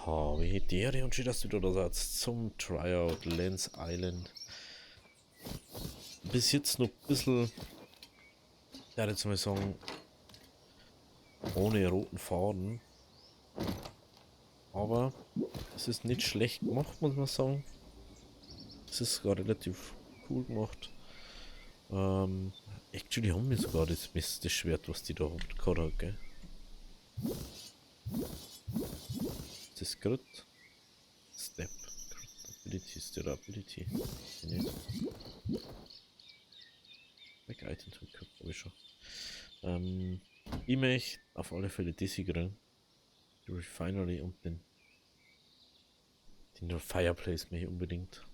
Oh, wie der und dass du wieder da sagst zum Tryout Lens Island. Bis jetzt noch ein bisschen, ja, jetzt mal sagen, ohne roten Faden. Aber es ist nicht schlecht gemacht, muss man sagen. Es ist sogar relativ cool gemacht. Actually haben wir sogar das Schwert, was die da gehabt hat, gell? Ist das Crit? Step. Crit Ability, Step Ability. Nicht. Weg Item to Equip, habe ich schon. Ich möchte auf alle Fälle das hier kriegen. Die Refinery und den Fireplace möchte ich unbedingt.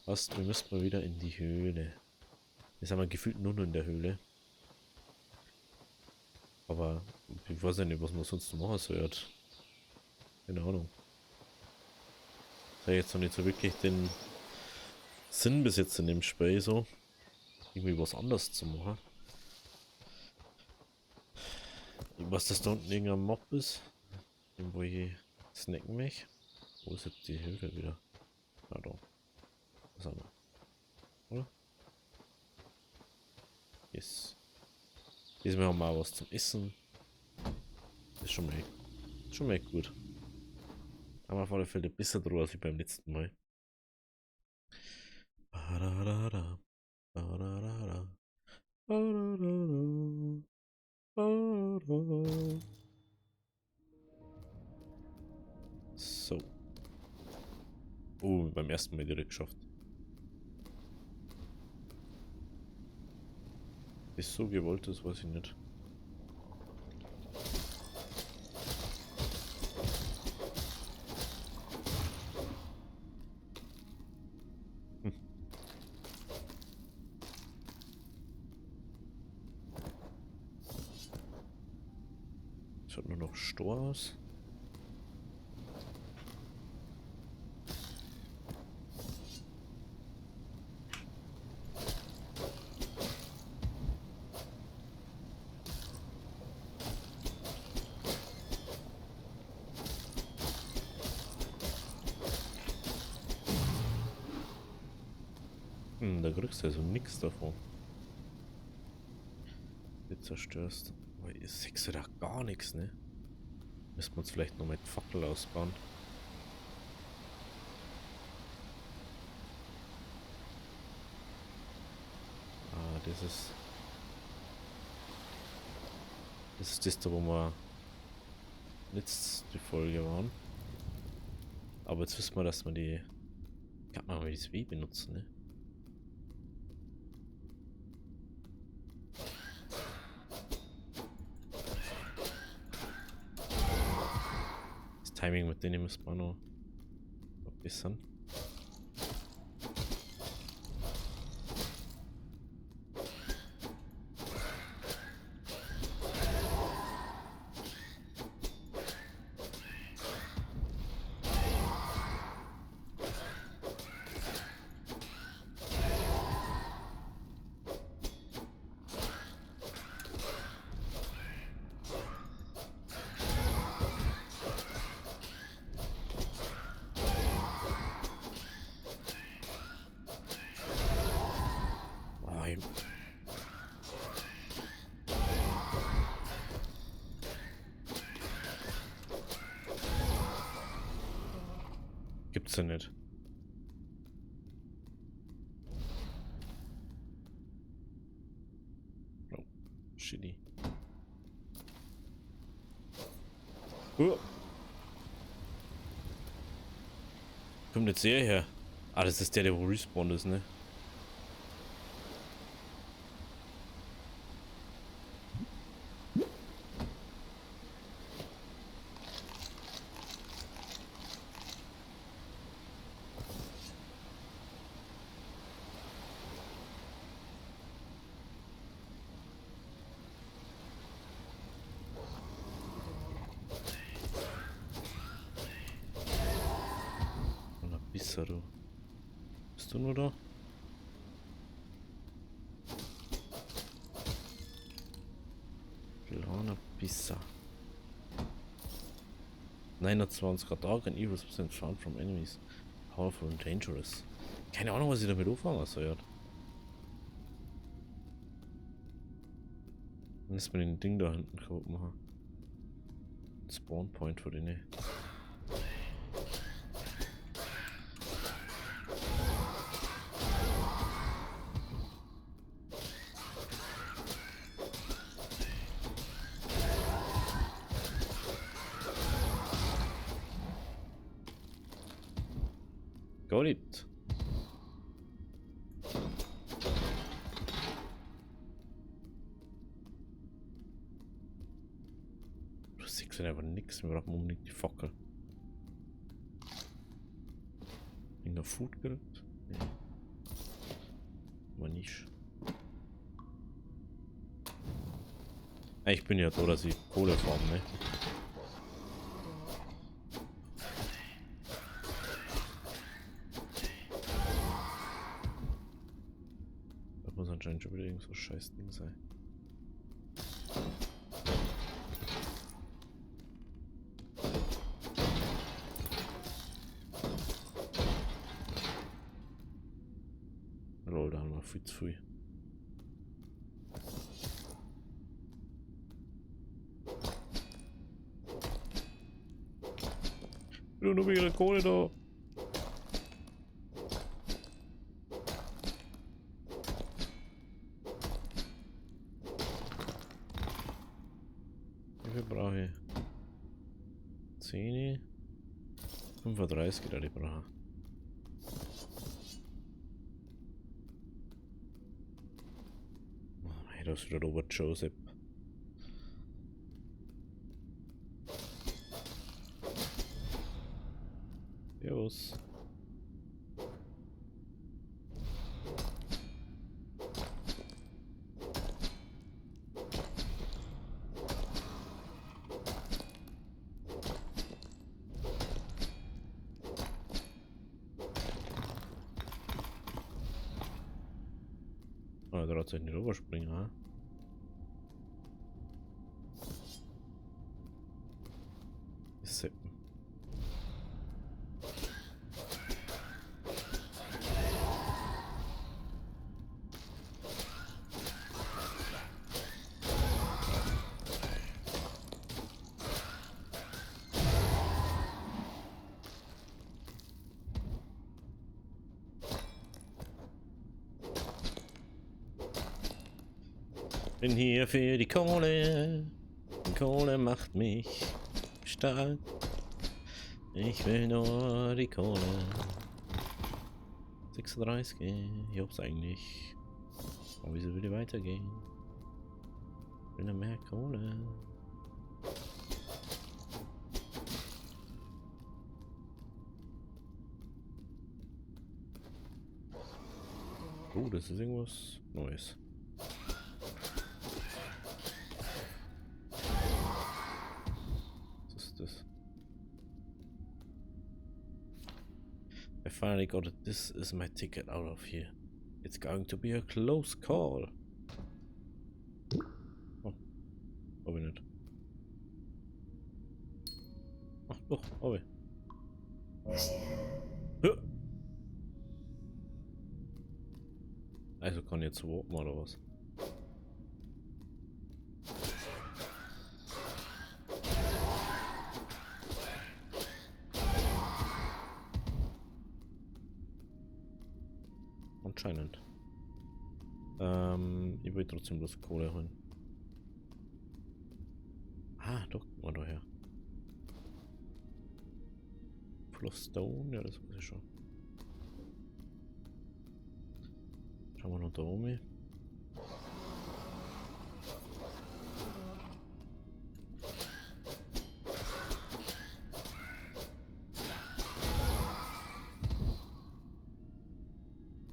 Was? Wir müssen mal wieder in die Höhle. Jetzt haben wir gefühlt nur noch in der Höhle. Aber ich weiß ja nicht, was man sonst machen soll. Keine Ahnung. Das hat jetzt noch nicht so wirklich den Sinn bis jetzt in dem Spiel so. Irgendwie was anderes zu machen. Ich weiß, dass da unten irgendein Mob ist. Den wo ich snacken mich. Wo ist jetzt die Höhle wieder? Ah, da. Was haben wir? Oder? Yes. Diesmal haben wir auch was zum Essen. Das ist schon mal gut. Aber auf alle Fälle besser drüber als beim letzten Mal. So. Oh, beim ersten Mal direkt geschafft. Ist so gewollt, das weiß ich nicht. Hm. Schaut nur noch Stor aus. Da kriegst du also nichts davon. Du zerstörst. Aber ihr seht ja da gar nichts, ne? Müssen wir uns vielleicht noch mit Fackel ausbauen. Ah, das ist. Das ist das da, wo wir letzte Folge waren. Aber jetzt wissen wir, dass wir die. Kann man mal das W benutzen, ne? Das Timing mit denen müssen wir noch verbessern. Ah, gibt's ja nicht. Oh, shitty. Kommt jetzt der her? Ah, das ist der wo respawned ist, ne? Na, Bisser, du. Bist du nur da? Lana Pizza. 29 Dark and evil substance found from enemies. Powerful and dangerous. Keine Ahnung, was ich damit anfangen soll. Dann ist mir den Ding da hinten kaputt machen. Spawn Point für den. Got it. Du siehst einfach nichts, wir brauchen unbedingt die Fackel. In der Food gerückt? Nee. Aber nicht. Ich bin ja da, dass ich Kohle farm, ne? Das muss anscheinend schon wieder irgend so ein scheiß Ding sein. Lol, da haben wir viel zu viel. Nur wieder Kohle da. Wie viel brauche ich? 10. 35 gerade brauche. Oh nein, das ist wieder Robert Joseph. Servus. Ah, da hat sich nicht rüberspringen, ha? Seppen. Bin hier für die Kohle. Die Kohle macht mich stark. Ich will nur die Kohle. 36, ich hab's eigentlich. Aber wieso will ich weitergehen? Ich will noch mehr Kohle. Oh, das ist irgendwas Neues. Was ist das? I finally got it. This is my ticket out of here. It's going to be a close call. Oh, hab ich nicht. Ach doch, hab ich. Also kann ich jetzt warten oder was? Anscheinend. Ich will trotzdem bloß Kohle holen. Ah, doch, guck mal daher. Plus Stone, ja, das weiß ich schon. Schauen wir noch da oben.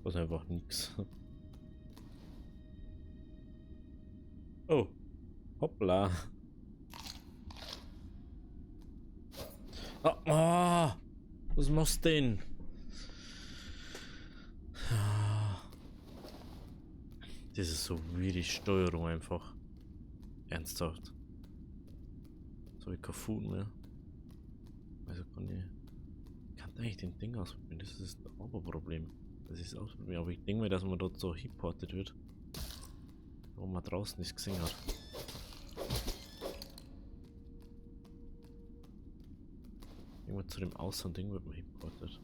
Das ist einfach nix. Oh, hoppla. Ah, was machst du denn? Das ist so wie die Steuerung einfach. Ernsthaft. So wie kein Food mehr. Also kann eigentlich den Ding ausprobieren. Das ist das Oberproblem. Das ist ausprobieren. Aber ich denke mir, dass man dort so hipportet wird. Wo man draußen nichts gesehen hat. Irgendwann zu dem Außending wird man hipportet.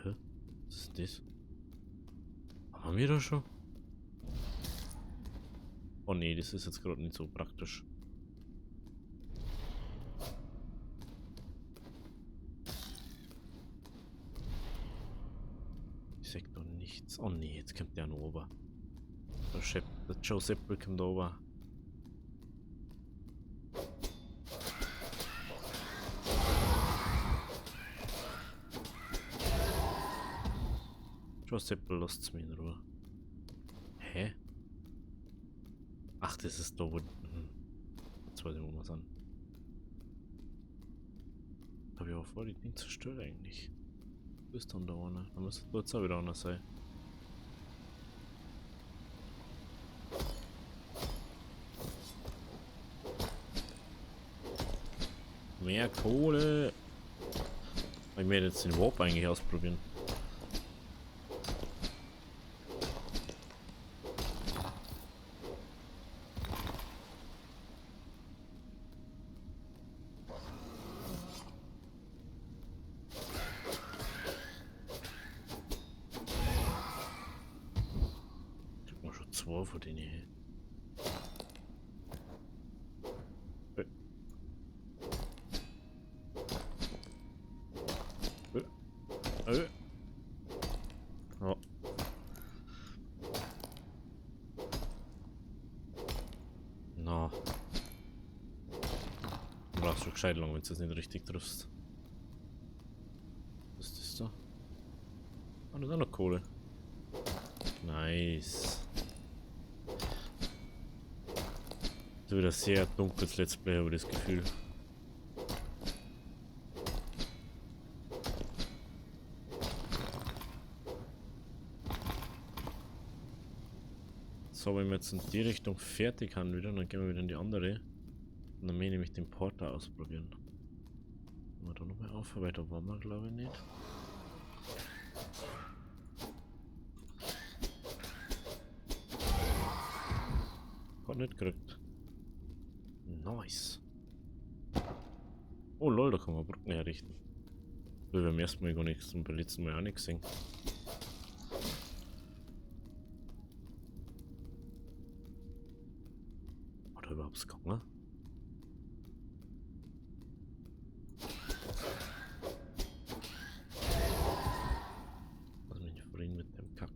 Hä? Was ist das? Haben wir das schon? Oh nee, das ist jetzt gerade nicht so praktisch. Ich sag doch nichts. Oh nee, jetzt kommt der noch ober. Der Joe Seppel kommt ober. Joe Seppel lasst's mich in Ruhe. Hä? Ach, das ist da wo... Jetzt weiß ich, wo wir sind. Hab ich auch vor, die Ding zerstört eigentlich. Wo ist dann da einer? Da müsste dort auch wieder einer sein. Mehr Kohle! Ich werde jetzt den Warp eigentlich ausprobieren. Ich hab noch schon zwei von denen hier. Ja. Na. Du brauchst schon gescheit lang, wenn du das nicht richtig triffst. Was ist das da? Ah, da ist auch noch Kohle. Nice. Das ist wieder sehr dunkles Let's Play, habe ich das Gefühl. So, wenn wir jetzt in die Richtung fertig haben wieder, dann gehen wir wieder in die andere. Und dann will ich nämlich den Porter ausprobieren. Gehen wir da nochmal auf, weil da waren wir glaube ich nicht. Hat nicht gekriegt. Nice. Oh lol, da kann man Brücken herrichten. Wir beim ersten Mal gar nichts und beim letzten Mal auch nichts gesehen. Oder überhaupt gegangen? Lass mich nicht vorhin mit dem Kack.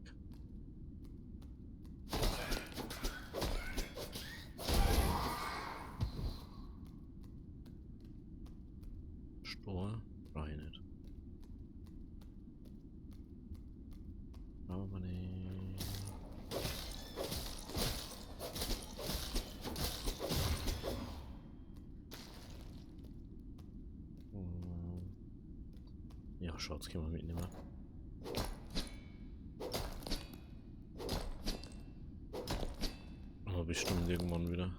Stor? Brauch ich nicht. Aber nicht. Ja, Shorts können wir mitnehmen. Aber bestimmt irgendwann wieder.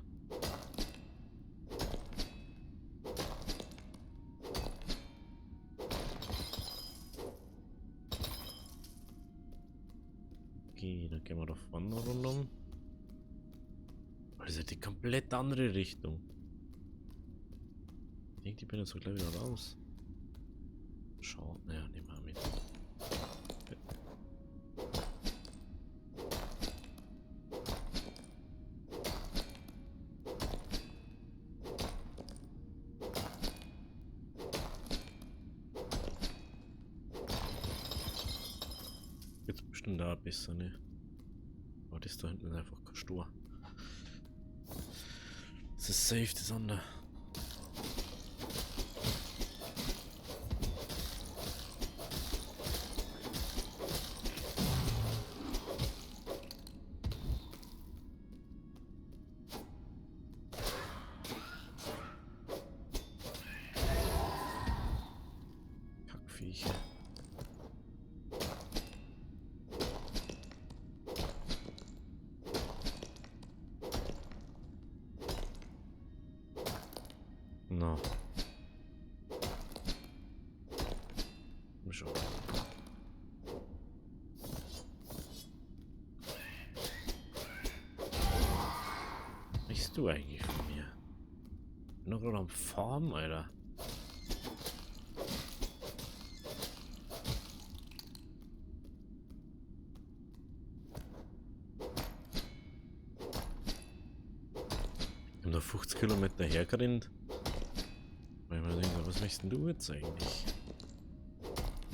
Okay, dann gehen wir da vorne rundum. Das ist ja die komplett andere Richtung. Ich denke, ich bin jetzt so gleich wieder raus. Schau, naja, nehmen wir mit. Jetzt bestimmt da besser, ne? Aber das da hinten ist einfach kein Stor. Das ist safe, das andere. Kackviecher. No. willst du eigentlich von mir? Ich bin doch gerade am Farmen, Alter. Ich bin noch 50 Kilometer hergerannt. Weil ich mir denke, was möchtest denn du jetzt eigentlich?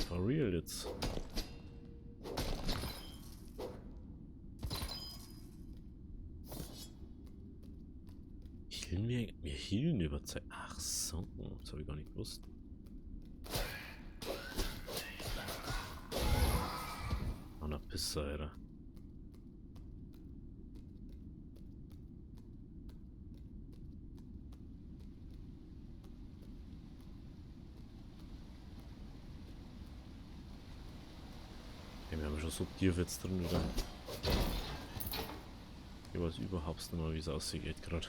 For real jetzt. Wir healen über Zeit. Ach so, das habe ich gar nicht gewusst. Oh, na Pisse, Alter. Ja, wir haben schon so Tierwitz drin wieder. Ich weiß überhaupt nicht mal, wie es aussieht gerade.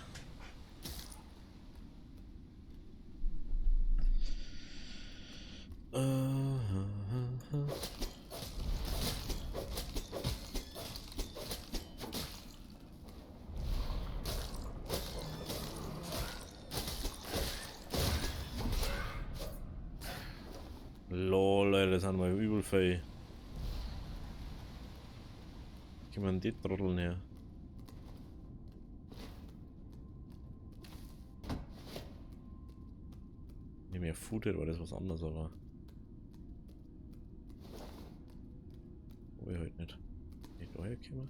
Lol, Alter, das sind wir übel fei. Gib mal die Trotteln her. Ne, mehr Food, war das was anderes, aber. Wo ich halt nicht. Nicht daher kommen.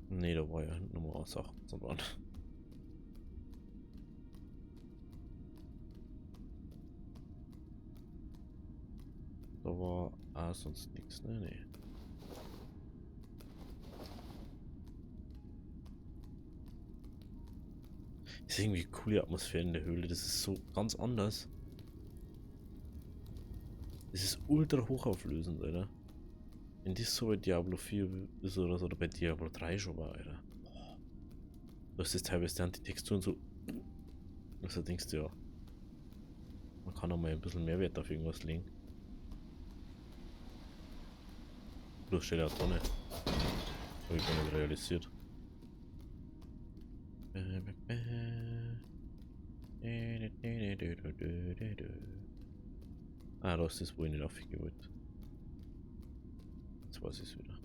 Ne, da war ja hinten nochmal was auch so dran. Da war sonst nichts, ne? Nee. Das ist irgendwie eine coole Atmosphäre in der Höhle. Das ist so ganz anders. Das ist ultra hochauflösend, Alter. Wenn das so bei Diablo 4 ist oder so, oder bei Diablo 3 schon war, Alter. Boah. Du hast das teilweise dann die Texturen so. Also denkst du ja, man kann auch mal ein bisschen Mehrwert auf irgendwas legen. Bloß steht auch drin. Habe ich gar nicht realisiert. Ah, da ist das, wo ich nicht aufgewollt. Jetzt weiß ich es wieder.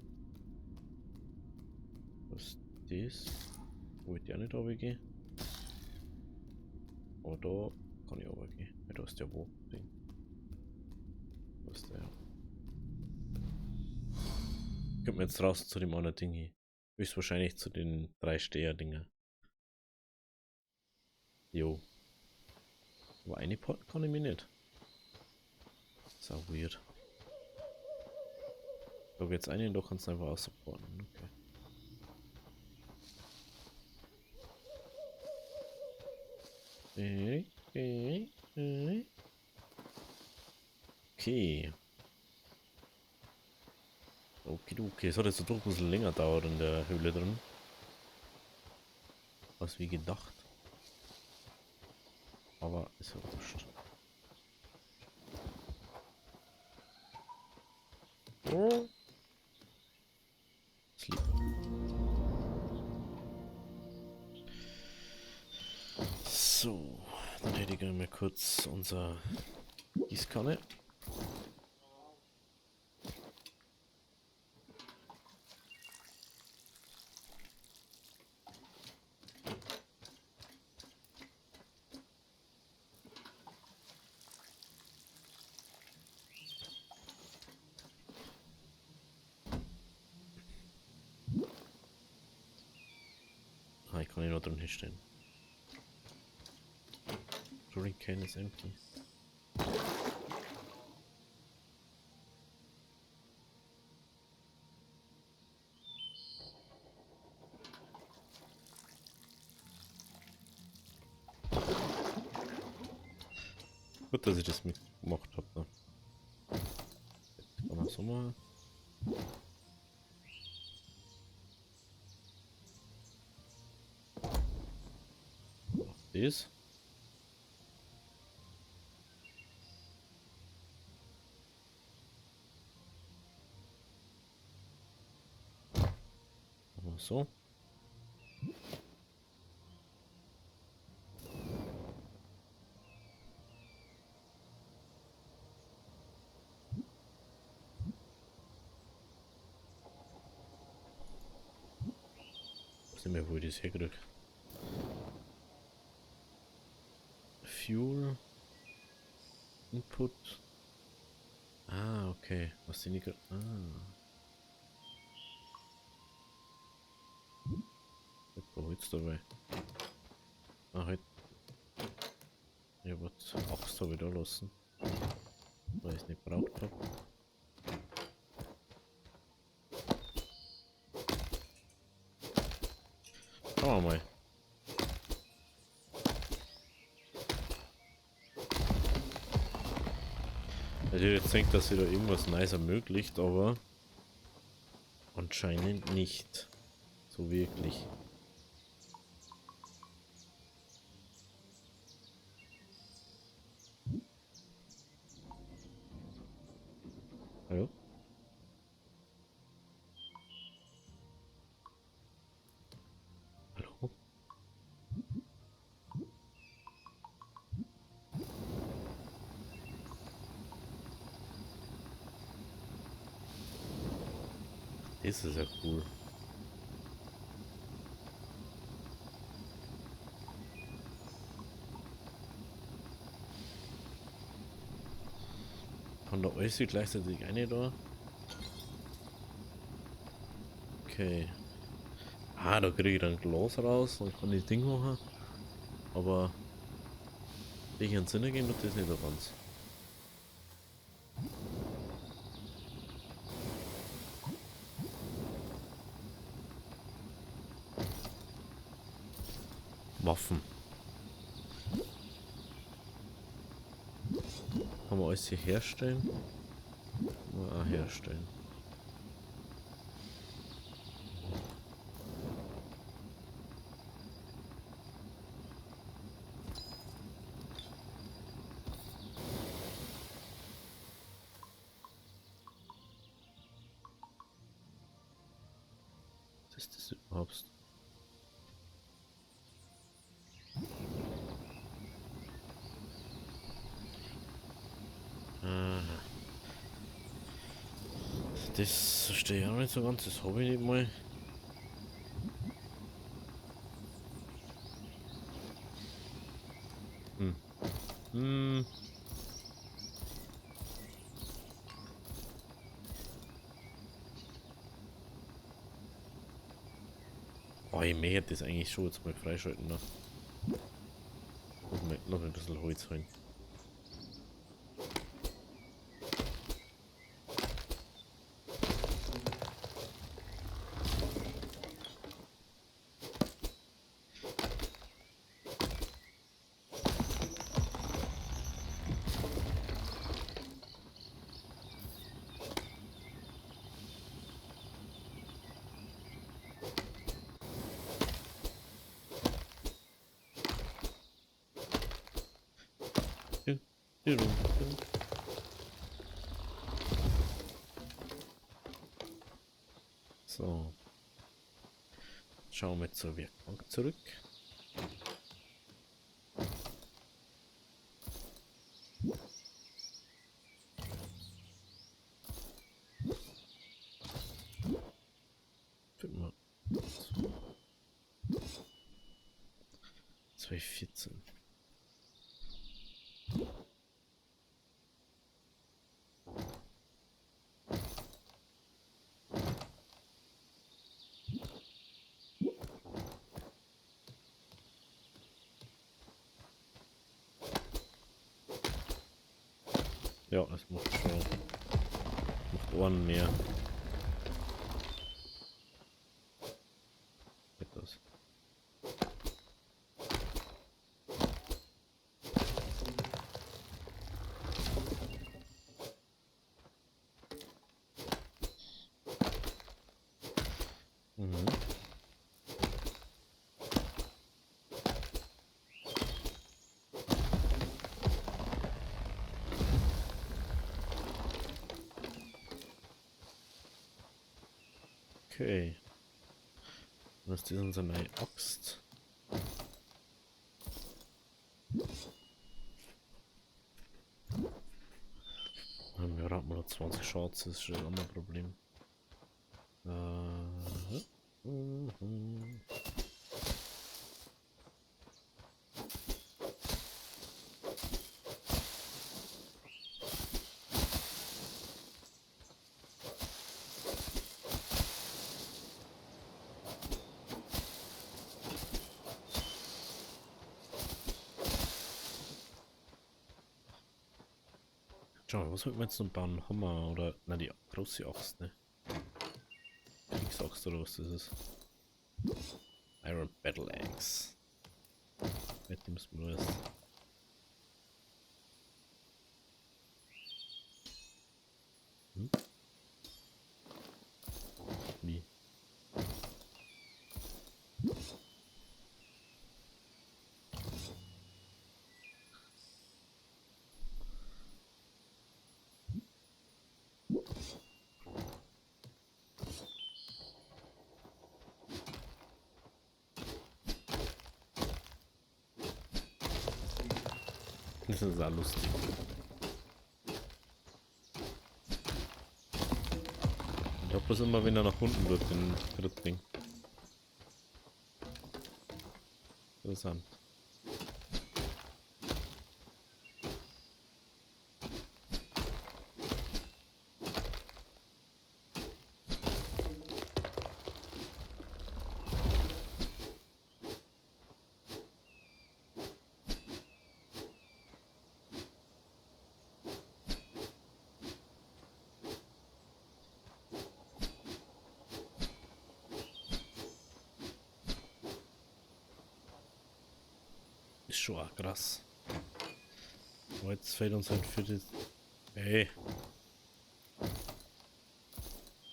Was ist das? Wollte ich auch nicht runtergehen. Aber da kann ich runtergehen. Ja, da ist der wo. Ding. Da ist der. Kommt mir jetzt draußen zu dem anderen Ding hin. Höchstwahrscheinlich zu den 3 Steher-Dinger. Jo. Aber eine Pot kann ich mir nicht. Ist auch weird. Ich glaube jetzt einen, da kannst du einfach aussupporten. Okay. Okay. Okay. Es hat jetzt doch ein bisschen länger dauert in der Höhle drin. Was wie gedacht. Aber ist ja wurscht. Sleep. So, dann hätte ich gerne mal kurz unser Gießkanne. Ah, ich kann ihn noch drin hinstellen. Drinking can is empty. Gut, dass ich das mitgemacht habe. Ne? Kann man so mal. Das. So. Ich weiß nicht mehr, wo ich das herkriege. Fuel. Input. Ah, okay. Was sind die gerade? Ah. Ich hab Holz dabei. Ah, halt. Ich hab was Axt da wieder lassen. Weil ich es nicht braucht habe. Schauen wir mal. Ich hätte jetzt gedacht, dass sie da irgendwas nice ermöglicht, aber anscheinend nicht. So wirklich. Hallo? Hallo? Das ist ja cool. Kann da alles gleichzeitig eine da? Okay. Ah, da kriege ich dann Glas raus und kann das Ding machen. Aber ich in den Sinne gehen tut das nicht so ganz. Waffen. Kann man alles hier herstellen? Kann man auch herstellen. Was ist das überhaupt? Aha. Das verstehe ich auch nicht so ganz, das habe ich nicht mal. Hm. Hm. Oh, ich möchte das eigentlich schon jetzt mal freischalten noch. Noch ein bisschen Holz rein. Ja, hier rum. So. Schauen wir zur Werkbank zurück. Finden wir 214. Ja, es macht schon. Macht Ohren mehr. Etwas. Mhm. Okay. Was ist denn so eine neue Axt? Wir haben nur 20 Shots, das ist schon immer ein Problem. Schau, was sollten wir jetzt noch bauen? Hammer oder. Na, die große Axt, ne? Kriegsaxt oder was das ist. Iron Battle Axe. Mit dem müssen wir erst. Hm? Wie? Das ist auch lustig. Ich glaube, das immer, wenn er nach unten wird, den Ding. Interessant. Ist schon auch krass. Aber jetzt fehlt uns halt für das. Hey.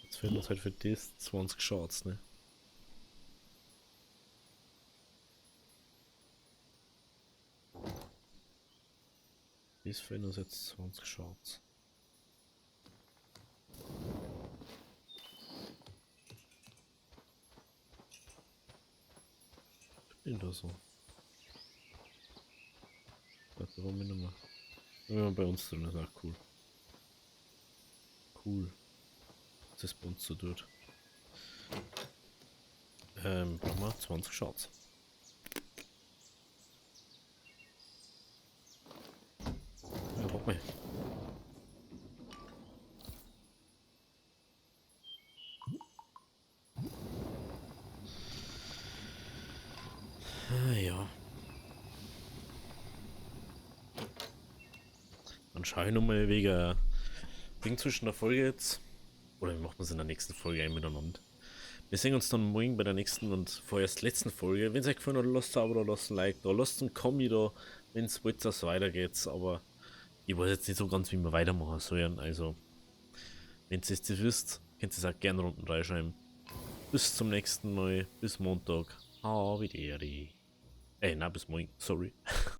Jetzt fehlt uns halt für das 20 Shots, ne? Das fehlen uns jetzt 20 Shots. Bin da so. Warte, warum nicht mehr? Wenn man bei uns drin ist, auch cool. Cool. Das ist bei uns so tut. Brauchen wir 20 Shots. Ja, guck mal. Ah, ja. Dann schaue ich nochmal wegen zwischen der Folge jetzt. Oder wir machen es in der nächsten Folge ein miteinander. Wir sehen uns dann morgen bei der nächsten und vorerst letzten Folge. Wenn es euch gefallen hat, lasst ein Abo da, lasst ein Like da, lasst einen Kommi da, wenn es wollt, dass es weitergeht. Aber ich weiß jetzt nicht so ganz, wie wir weitermachen sollen. Also, wenn ihr es wisst, könnt ihr es auch gerne unten reinschreiben. Bis zum nächsten Mal, bis Montag. Bis morgen, sorry.